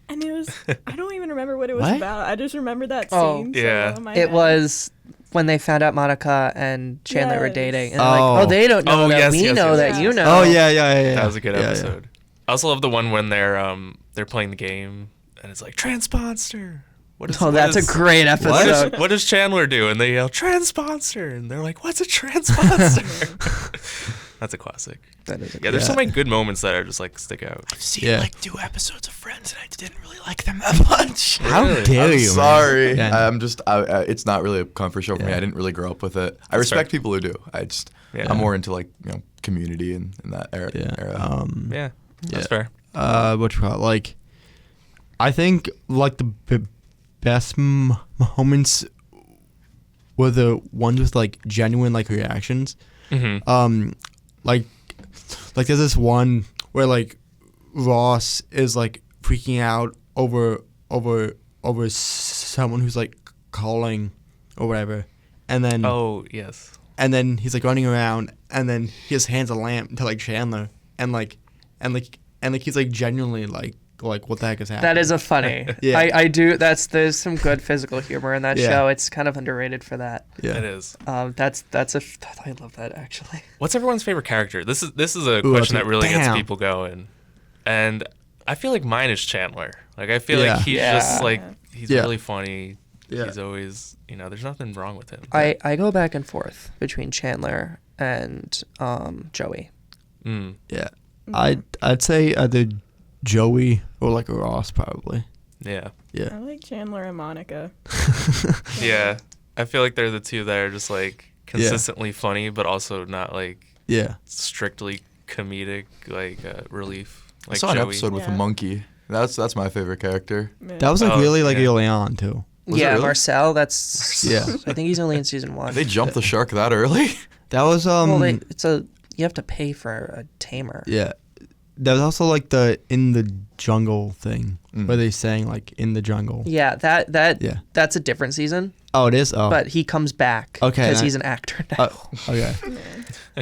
And it was, I don't even remember what it was What? about. I just remember that Oh, scene. yeah. So in my it head. was when they found out Monica and Chandler were Yes. dating. And they're like, oh, they don't know Oh, that yes, we yes, know yes, that yes. you know. Oh yeah. That was a good Yeah, yeah. episode. I also love the one when they're playing the game and it's like Transponster. Oh, that's a great episode. What does Chandler do? And they yell Transponster, and they're like, "What's a Transponster?" That's a classic. That is a Yeah, there's so many good moments that are just like stick out. I've seen Yeah. like 2 episodes of Friends and I didn't really like them that much. How Really? dare I'm you? man. sorry. Yeah. I'm just. it's not really a comfort show for me. Yeah. I didn't really grow up with it. I respect people who do. Yeah. I'm more into like Community and that era. Yeah. Yeah, that's Yeah. fair. What you call it? Like, I think like the best moments were the ones with like genuine like reactions. Mm-hmm. Like there's this one where like Ross is like freaking out over someone who's like calling or whatever, and then Oh yes. and then he's like running around, and then he just hands a lamp to like Chandler, and he's like genuinely like what the heck is happening? That is a funny. Yeah. I do. There's some good physical humor in that Yeah. show. It's kind of underrated for that. Yeah. It is. I love that actually. What's everyone's favorite character? This is a Ooh, question that's that really gets bam. people going, and I feel like mine is Chandler. Like I feel Yeah. like he's Yeah. just like he's Yeah. really funny. Yeah. He's always there's nothing wrong with him. I go back and forth between Chandler and Joey. Mm. Yeah, I'd say either Joey or like Ross probably. Yeah. Yeah. I like Chandler and Monica. Yeah. I feel like they're the two that are just like consistently funny, but also not like Yeah. strictly comedic like relief. I Like saw an Joey. episode with a Yeah. monkey. That's my favorite character. That was like Oh, really like yeah. early on too. Was it Yeah, really? Marcel. That's Yeah. I think he's only in season 1. They jumped the shark that early. That was Well, you have to pay for a tamer. yeah. That was also like the in the jungle thing Mm. where they sang like in the jungle. Yeah, Yeah. that's a different season. Oh, it is. Oh, But he comes back Okay, because I- he's an actor now. okay.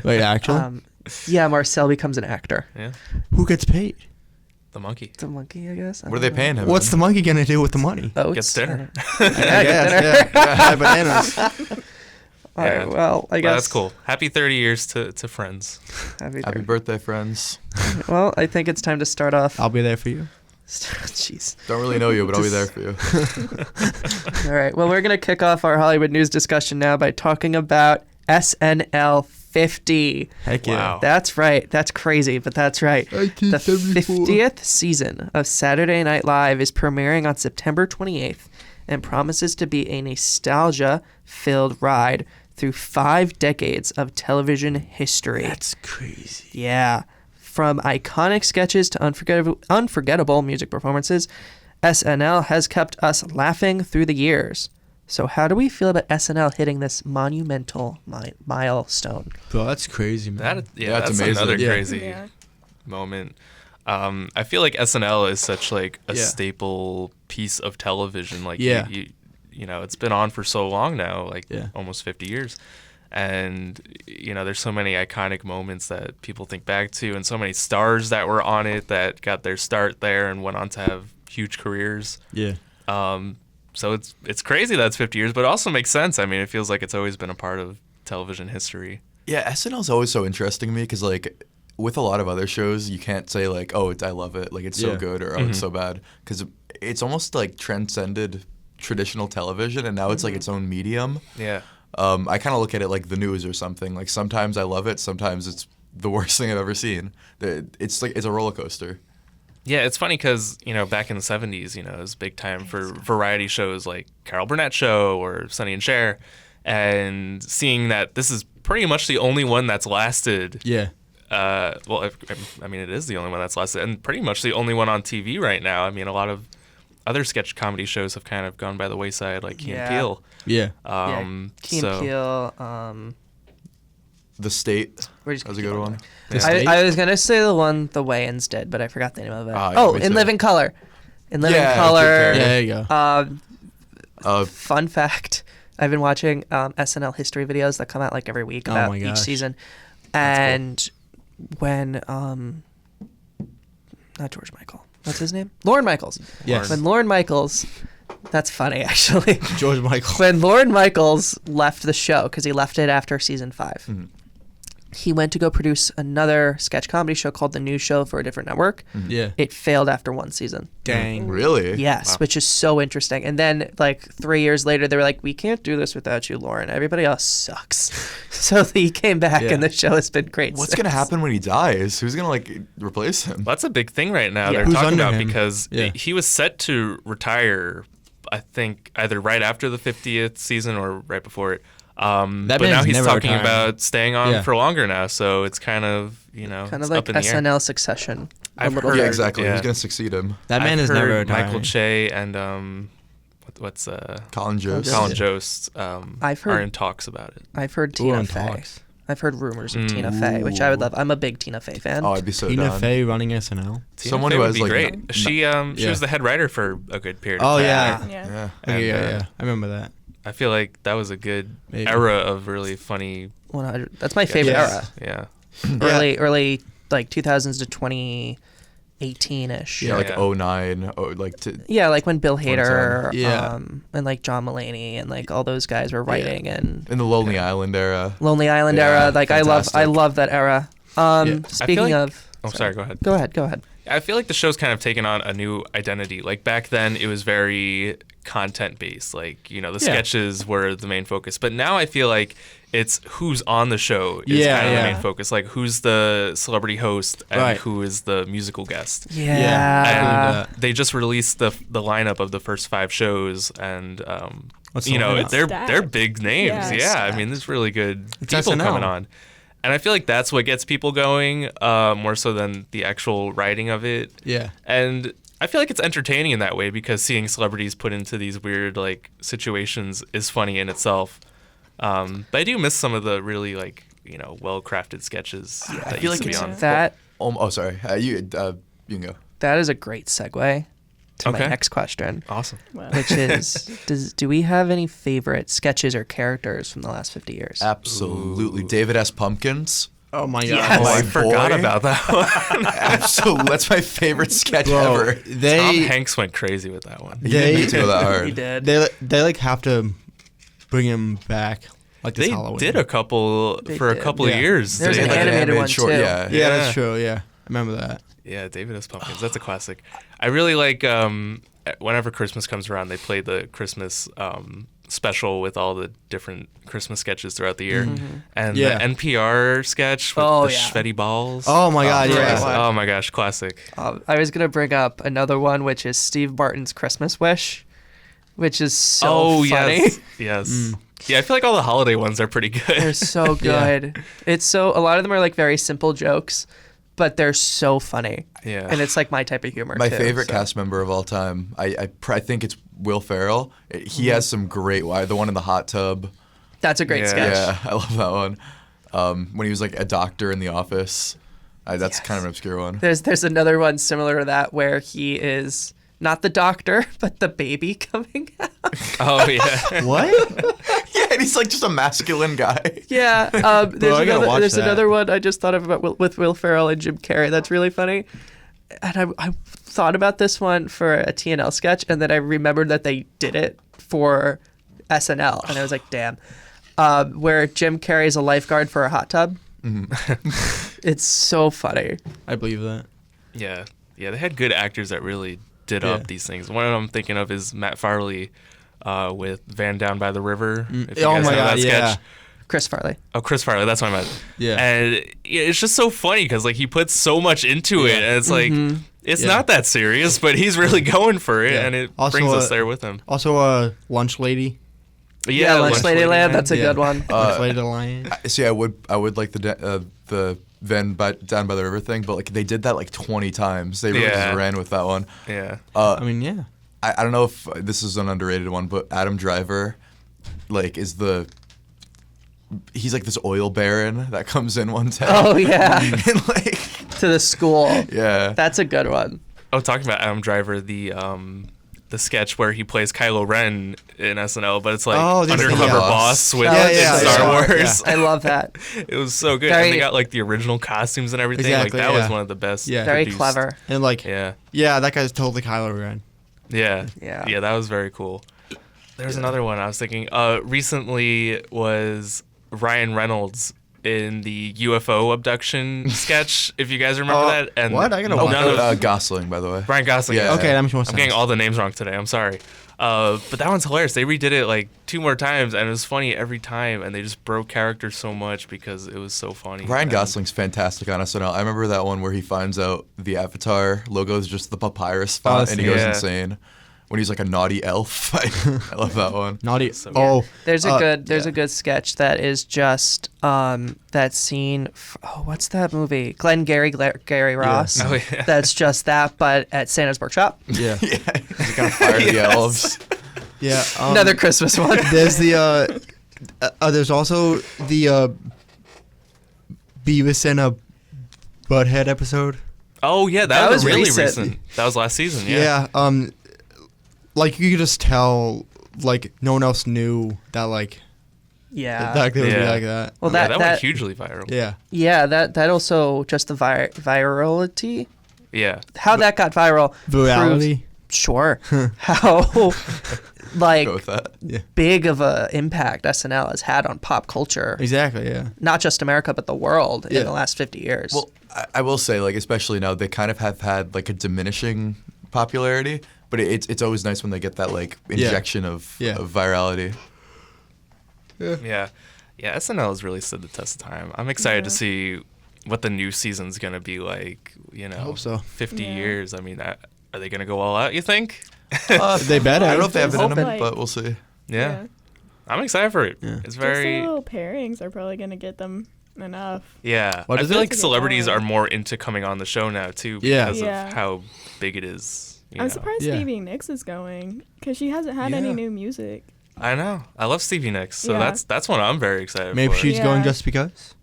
Wait, actually, Yeah, Marcel becomes an actor. Yeah. who gets paid? The monkey. The monkey, I guess. I What are don't they know. paying him? What's the monkey gonna do with the money? Boats? Gets dinner. Yeah, get dinner. yeah, bananas. All right, well, I guess That's cool. Happy 30 years to Friends. Happy Happy birthday. birthday, friends. Well, I think it's time to start off. I'll be there for you. Jeez. Don't really know you, but I'll be there for you. All right. Well, we're going to kick off our Hollywood news discussion now by talking about SNL 50. Heck yeah. Wow. That's right. That's crazy, but that's right. The 1974. 50th season of Saturday Night Live is premiering on September 28th and promises to be a nostalgia-filled ride through 5 decades of television history. That's crazy. Yeah. From iconic sketches to unforgettable music performances, SNL has kept us laughing through the years. So how do we feel about SNL hitting this monumental milestone? Bro, that's crazy, man. That's That's amazing. another Yeah. crazy Yeah. moment. I feel like SNL is such like a Yeah. staple piece of television. Like Yeah. it's been on for so long now, like almost 50 years. And, there's so many iconic moments that people think back to, and so many stars that were on it that got their start there and went on to have huge careers. Yeah. So it's crazy that it's 50 years, but it also makes sense. I mean, it feels like it's always been a part of television history. Yeah, SNL's always so interesting to me because, like, with a lot of other shows, you can't say, like, oh, I love it, like, it's so good, or oh, it's so bad. Because it's almost, like, transcended traditional television, and now it's, like, its own medium. Yeah. I kind of look at it like the news or something. Like, sometimes I love it, sometimes it's the worst thing I've ever seen. It's a roller coaster. Yeah, it's funny because, back in the 70s, it was big time for variety shows like Carol Burnett Show or Sonny and Cher, and seeing that this is pretty much the only one that's lasted. Yeah. Well, I mean, it is the only one that's lasted, and pretty much the only one on TV right now. I mean, a lot of other sketch comedy shows have kind of gone by the wayside, like Key and Peele. Yeah. Key and Peele. The State. That was a good one. I was going to say the Wayans did, but I forgot the name of it. In Living Color. In Living Color. Yeah, there you go. Fun fact. I've been watching SNL history videos that come out like every week about each season. And when, not George Michael. What's his name? Lorne Michaels. Yes. When Lorne Michaels, that's funny actually. George Michael. When Lorne Michaels left the show, because he left it after season 5, he went to go produce another sketch comedy show called The New Show for a different network. Yeah. It failed after one season. Dang. Really? Yes, which is so interesting. And then like 3 years later, they were like, we can't do this without you, Lauren. Everybody else sucks. So he came back and the show has been great. What's going to happen when he dies? Who's going to like replace him? That's a big thing right now. Yeah. They're Who's talking under about him? because Yeah. he was set to retire, I think, either right after the 50th season or right before it. But now man's he's never talking retiring. about staying on for longer now, so it's kind of kind it's of like up in the air. SNL Succession. I've little heard- Yeah, bit. exactly. Yeah. Who's going to succeed him? That man I've is never heard retiring. Michael Che and what's Colin Jost. Colin Jost I've heard- are in talks about it. I've heard Ooh, Tina on Fey. talks. I've heard rumors of Tina Fey, which I would love. I'm a big Tina Fey fan. Oh, I'd be so Tina down. Fey running SNL. Tina Someone Fey who would has, be like, great. She Yeah. was the head writer for a good period. Oh of time. yeah. Yeah. Yeah. Okay, And, yeah. I remember that. I feel like that was a good Maybe. era of really funny. 100. That's my favorite Yes. era. Yeah. Early like 2000s to 2018ish. Yeah, like Yeah. 09, Yeah, like when Bill 2010. Hader, Yeah. and like John Mulaney and like all those guys were writing and in the Lonely Island era. Lonely Island Yeah, era. Like I fantastic. love that era. Speaking like- of, Oh, sorry. Go ahead. Go ahead. I feel like the show's kind of taken on a new identity. Like back then, it was very content based. Like the sketches were the main focus. But now I feel like it's who's on the show is kind of the main focus. Like who's the celebrity host and who is the musical guest. Yeah. And they just released the lineup of the first 5 shows, and What's the lineup? they're big names. Yeah. I mean, there's really good It's people SNL. coming on. And I feel like that's what gets people going, more so than the actual writing of it. Yeah. And I feel like it's entertaining in that way because seeing celebrities put into these weird like situations is funny in itself. But I do miss some of the really like well-crafted sketches. I feel like it's that. Oh, sorry. You can go. That is a great segue to my Okay. next question, Awesome. which is, do we have any favorite sketches or characters from the last 50 years? Absolutely. David S. Pumpkins. Oh my god. Yes. Oh, I My forgot boy. about that one. Absolutely. That's my favorite sketch Bro, ever. Tom they Hanks went crazy with that one. He didn't need to go that hard. He did. they like have to bring him back like this They Halloween. did a couple for a did. couple of Yeah. years. There's They an had- animated one, too. Yeah. Yeah, that's true. Yeah, I remember that. Yeah, David S. Pumpkins. That's a classic. I really like whenever Christmas comes around, they play the Christmas special with all the different Christmas sketches throughout the year. And Yeah. the NPR sketch with Oh, the yeah. Schvetty balls. Oh my god, great yeah. one. Oh my gosh, classic. I was gonna bring up another one, which is Steve Barton's Christmas Wish, which is so funny. Yes. Yeah, I feel like all the holiday ones are pretty good. They're so good. It's so a lot of them are like very simple jokes, but they're so funny. Yeah. And it's like my type of humor. My too, favorite so. cast member of all time, I think it's Will Ferrell. He has some great, the one in the hot tub. That's a great Yeah. sketch. Yeah, I love that one. When he was like a doctor in The Office. That's kind of an obscure one. There's another one similar to that where he is Not the doctor, but the baby coming out. Oh yeah. What? Yeah, and he's like just a masculine guy. Yeah. There's another one I just thought of about with Will Ferrell and Jim Carrey. That's really funny. And I thought about this one for a TNL sketch, and then I remembered that they did it for SNL, and I was like, damn. Where Jim Carrey's a lifeguard for a hot tub. It's so funny. I believe that. Yeah. Yeah, they had good actors that really did up these things. One of them I'm thinking of is Matt Farley with Van Down by the River. If you guys know that sketch. Chris Farley. Oh, Chris Farley. That's what I meant. Yeah. And it's just so funny because like he puts so much into it, and it's like it's not that serious, but he's really going for it, and it also, brings us there with him. Also, Lunch Lady. Yeah, Lunch Lady Land. That's a good one. Lunch Lady Lion. See, I would like the Down by the River thing, but like they did that like 20 times. They really just ran with that one. Yeah. I mean, yeah. I don't know if this is an underrated one, but Adam Driver, like, he's like this oil baron that comes in one time. Oh yeah. And like to the school. Yeah. That's a good one. Oh, talking about Adam Driver, the sketch where he plays Kylo Ren in SNL, but it's like undercover boss with Star Wars. I love that. It was so good. And they got like the original costumes and everything. Exactly, like that was one of the best. Yeah. Very clever. And like that guy's totally Kylo Ren. Yeah, that was very cool. There's another one I was thinking. Recently was Ryan Reynolds in the UFO abduction sketch, if you guys remember that. And what? I gotta watch Gosling, by the way. Ryan Gosling. Yeah. Okay, that makes more sense. I'm getting all the names wrong today. I'm sorry. But that one's hilarious. They redid it like 2 more times, and it was funny every time. And they just broke character so much because it was so funny. Ryan Gosling's fantastic on SNL. I remember that one where he finds out the Avatar logo is just the papyrus font, and he goes insane when he's like a naughty elf. I love that one. Naughty. So there's a good sketch that is just that scene. What's that movie? Gary Ross. Yeah. Oh, yeah. That's just that, but at Santa's workshop. Yeah. He's gonna fire the elves. Yeah. Another Christmas one. There's there's also the Beavis and a Butthead episode. Oh yeah, that was really recent. recent. That was last season. Yeah. Like you could just tell, like no one else knew that, like that would be like that. Well, that went hugely viral. Yeah. Yeah, that also just the virality. Yeah. How that got viral. Virality. Sure. How like Go with that. big of a impact SNL has had on pop culture. Exactly. Yeah. Not just America, but the world in the last 50 years. Well, I will say, like, especially now, they kind of have had like a diminishing popularity, but it's always nice when they get that like injection of virality. Yeah. SNL has really stood the test of time. I'm excited to see what the new season's gonna be like. You know, I hope so. 50 years. I mean, are they gonna go all out? You think? They better. I don't know if they have it in them, Like- but we'll see. Yeah. I'm excited for it. Yeah. It's Just very. the little pairings are probably gonna get them enough. Yeah. What I is feel it? like celebrities are more into coming on the show now too because of how big it is. I'm surprised Stevie Nicks is going because she hasn't had any new music. I know. I love Stevie Nicks, so that's one I'm very excited Maybe for. she's going just because.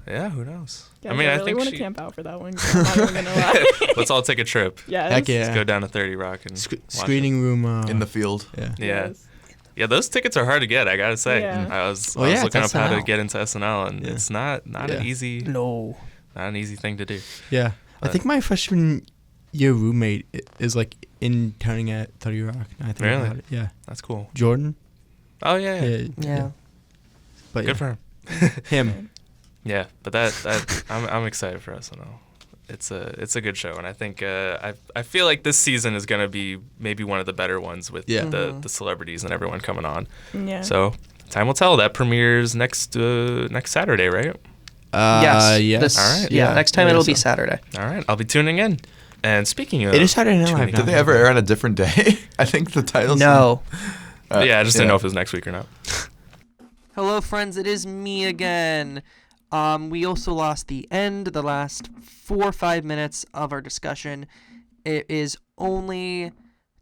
Yeah, who knows? Guys, I mean, I really think want to camp out for that one. I'm not even gonna lie. Let's all take a trip. Yes. Heck yeah. Let's go down to 30 Rock and watch screening room in the field. Yeah. Yes. Yeah, those tickets are hard to get. I gotta say, Yeah. I was looking up how to get into SNL, and it's not an easy not an easy thing to do. Yeah, I think my freshman year roommate is like interning at 30 Rock. I think Really? about it. Yeah, that's cool. Jordan. Oh yeah. But good for him. Yeah, but that I'm excited for SNL. It's a good show, and I think I feel like this season is gonna be maybe one of the better ones with the celebrities and everyone coming on. Yeah. So time will tell. That premieres next Saturday, right? Yes. All right. Yeah. Next time it'll be Saturday. All right. I'll be tuning in. And speaking of, it is Saturday night. Did they ever air on a different day? I think the titles. No. Yeah, I just didn't know if it was next week or not. Hello, friends. It is me again. We also lost the last 4 or 5 minutes of our discussion. It is only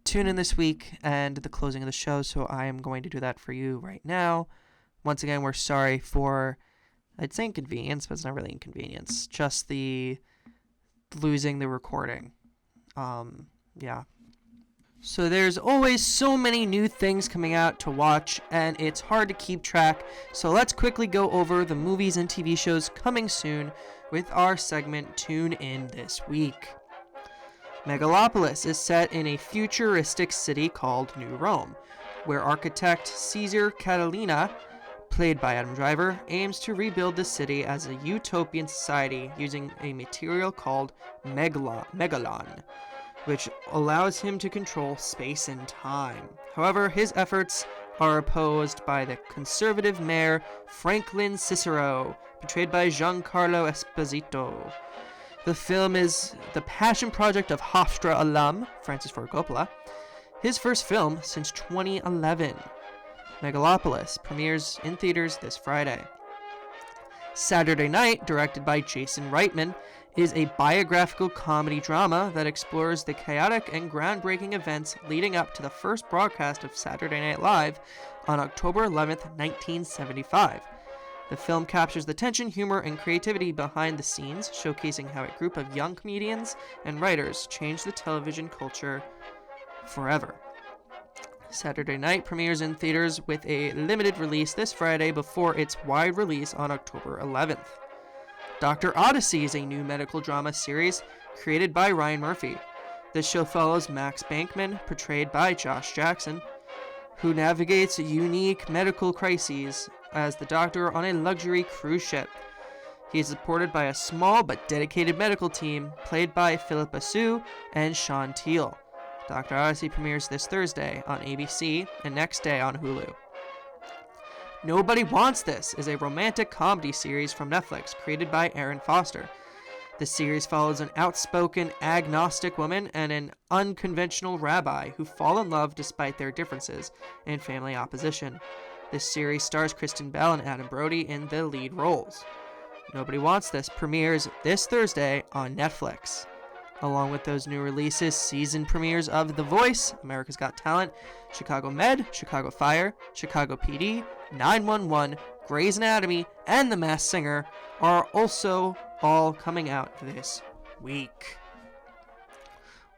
tune in this week and the closing of the show, so I am going to do that for you right now. Once again, we're sorry for, I'd say inconvenience, but it's not really inconvenience. Just the losing the recording. Yeah. So there's always so many new things coming out to watch, and it's hard to keep track. So let's quickly go over the movies and TV shows coming soon with our segment Tune In This Week. Megalopolis is set in a futuristic city called New Rome, where architect Caesar Catalina, played by Adam Driver, aims to rebuild the city as a utopian society using a material called megalon, which allows him to control space and time. However, his efforts are opposed by the conservative mayor Franklin Cicero, portrayed by Giancarlo Esposito. The film is the passion project of Hofstra alum Francis Ford Coppola, his first film since 2011. Megalopolis premieres in theaters this Friday. Saturday Night, directed by Jason Reitman, is a biographical comedy drama that explores the chaotic and groundbreaking events leading up to the first broadcast of Saturday Night Live on October 11th, 1975. The film captures the tension, humor, and creativity behind the scenes, showcasing how a group of young comedians and writers changed the television culture forever. Saturday Night premieres in theaters with a limited release this Friday before its wide release on October 11th. Dr. Odyssey is a new medical drama series created by Ryan Murphy. This show follows Max Bankman, portrayed by Josh Jackson, who navigates unique medical crises as the doctor on a luxury cruise ship. He is supported by a small but dedicated medical team played by Philippa Sue and Sean Teal. Dr. Odyssey premieres this Thursday on ABC and next day on Hulu. Nobody Wants This is a romantic comedy series from Netflix created by Aaron Foster. The series follows an outspoken agnostic woman and an unconventional rabbi who fall in love despite their differences and family opposition. This series stars Kristen Bell and Adam Brody in the lead roles. Nobody Wants This premieres this Thursday on Netflix. Along with those new releases, season premieres of The Voice, America's Got Talent, Chicago Med, Chicago Fire, Chicago PD, 911, Grey's Anatomy, and The Masked Singer are also all coming out this week.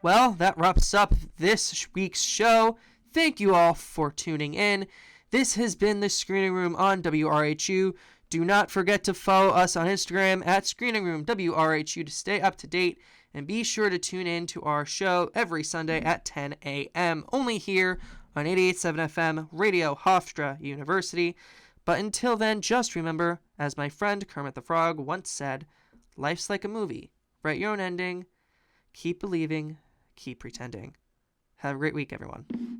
Well, that wraps up this week's show. Thank you all for tuning in. This has been the Screening Room on WRHU. Do not forget to follow us on Instagram at Screening Room WRHU to stay up to date. And be sure to tune in to our show every Sunday at 10 a.m. only here on 88.7 FM Radio Hofstra University. But until then, just remember, as my friend Kermit the Frog once said, life's like a movie. Write your own ending. Keep believing. Keep pretending. Have a great week, everyone.